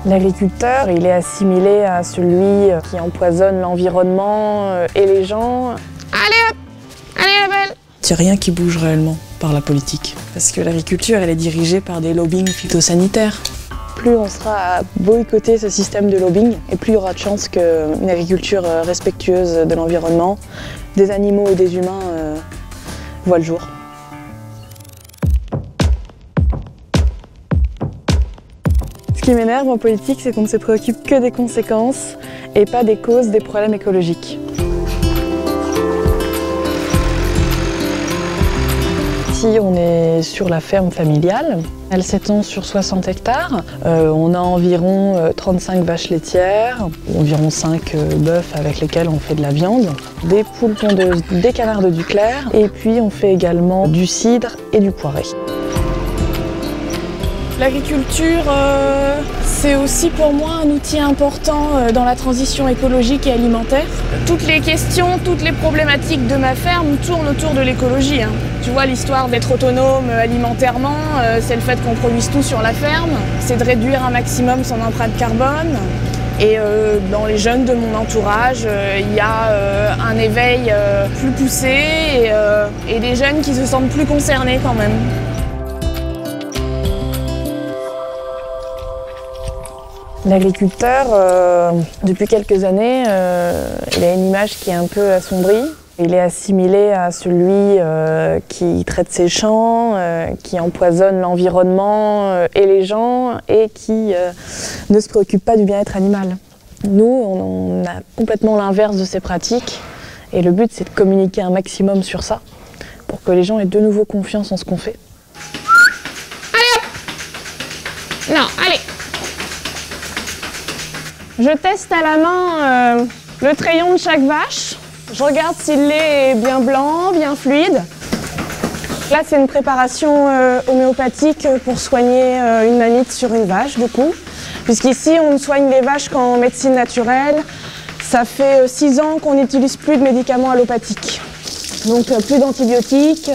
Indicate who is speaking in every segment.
Speaker 1: L'agriculteur, il est assimilé à celui qui empoisonne l'environnement et les gens.
Speaker 2: Allez hop! Allez la balle!
Speaker 1: Il n'y a rien qui bouge réellement par la politique. Parce que l'agriculture, elle est dirigée par des lobbying phytosanitaires. Plus on sera à boycotter ce système de lobbying, et plus il y aura de chances qu'une agriculture respectueuse de l'environnement, des animaux et des humains voit le jour. Ce qui m'énerve en politique, c'est qu'on ne se préoccupe que des conséquences et pas des causes des problèmes écologiques. Ici, on est sur la ferme familiale. Elle s'étend sur 60 hectares. On a environ 35 vaches laitières, environ 5 bœufs avec lesquels on fait de la viande, des poules pondeuses, des canards de Duclair, et puis on fait également du cidre et du poiré.
Speaker 3: L'agriculture, c'est aussi pour moi un outil important dans la transition écologique et alimentaire. Toutes les questions, toutes les problématiques de ma ferme tournent autour de l'écologie. Tu vois, l'histoire d'être autonome alimentairement, c'est le fait qu'on produise tout sur la ferme, c'est de réduire un maximum son empreinte carbone. Et dans les jeunes de mon entourage, il y a un éveil plus poussé et des jeunes qui se sentent plus concernés quand même.
Speaker 1: L'agriculteur, depuis quelques années, il a une image qui est un peu assombrie. Il est assimilé à celui qui traite ses champs, qui empoisonne l'environnement et les gens et qui ne se préoccupe pas du bien-être animal. Nous, on a complètement l'inverse de ces pratiques et le but, c'est de communiquer un maximum sur ça pour que les gens aient de nouveau confiance en ce qu'on fait.
Speaker 2: Allez hop! Non, allez!
Speaker 3: Je teste à la main le treillon de chaque vache. Je regarde si le lait est bien blanc, bien fluide. Là, c'est une préparation homéopathique pour soigner une mamite sur une vache, du coup. Puisqu'ici, on ne soigne les vaches qu'en médecine naturelle. Ça fait 6 ans qu'on n'utilise plus de médicaments allopathiques. Donc, plus d'antibiotiques.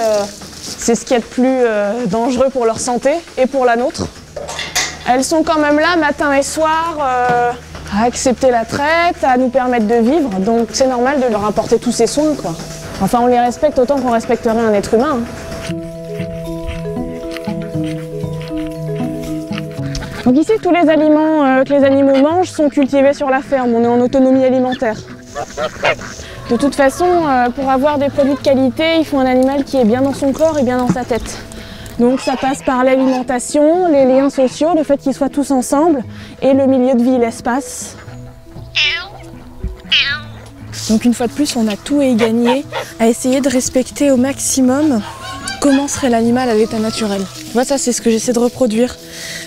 Speaker 3: C'est ce qui est le plus dangereux pour leur santé et pour la nôtre. Elles sont quand même là, matin et soir, à accepter la traite, à nous permettre de vivre. Donc c'est normal de leur apporter tous ces soins, quoi. Enfin, on les respecte autant qu'on respecterait un être humain. Donc ici, tous les aliments que les animaux mangent sont cultivés sur la ferme. On est en autonomie alimentaire. De toute façon, pour avoir des produits de qualité, il faut un animal qui est bien dans son corps et bien dans sa tête. Donc ça passe par l'alimentation, les liens sociaux, le fait qu'ils soient tous ensemble et le milieu de vie, l'espace. Donc une fois de plus, on a tout à y gagner à essayer de respecter au maximum comment serait l'animal à l'état naturel. Tu vois, ça c'est ce que j'essaie de reproduire,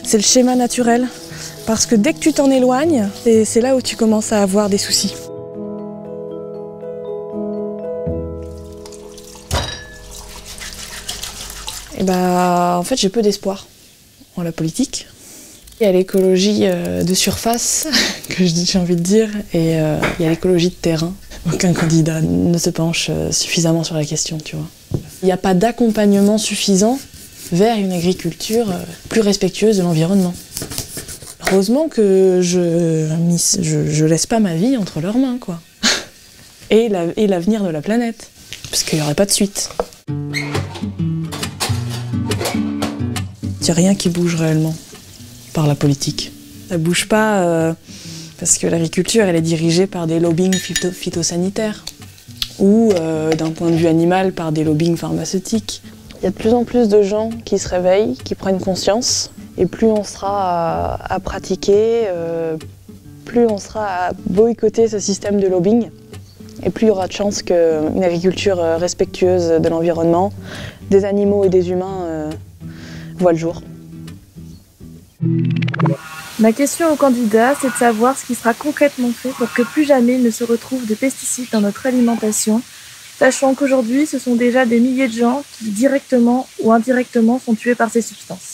Speaker 3: c'est le schéma naturel. Parce que dès que tu t'en éloignes, c'est là où tu commences à avoir des soucis. Et en fait, j'ai peu d'espoir en la politique. Il y a l'écologie de surface, que j'ai envie de dire, et il y a l'écologie de terrain. Aucun candidat ne se penche suffisamment sur la question, tu vois. Il n'y a pas d'accompagnement suffisant vers une agriculture plus respectueuse de l'environnement. Heureusement que je laisse pas ma vie entre leurs mains, quoi. Et l'avenir de la planète, parce qu'il n'y aurait pas de suite. Il n'y a rien qui bouge réellement par la politique. Ça bouge pas parce que l'agriculture, elle est dirigée par des lobbying phytosanitaires ou d'un point de vue animal par des lobbying pharmaceutiques. Il y a de plus en plus de gens qui se réveillent, qui prennent conscience, et plus on sera à pratiquer, plus on sera à boycotter ce système de lobbying, et plus il y aura de chances qu'une agriculture respectueuse de l'environnement, des animaux et des humains voit le jour.
Speaker 4: Ma question au candidat, c'est de savoir ce qui sera concrètement fait pour que plus jamais il ne se retrouve de pesticides dans notre alimentation, sachant qu'aujourd'hui, ce sont déjà des milliers de gens qui, directement ou indirectement, sont tués par ces substances.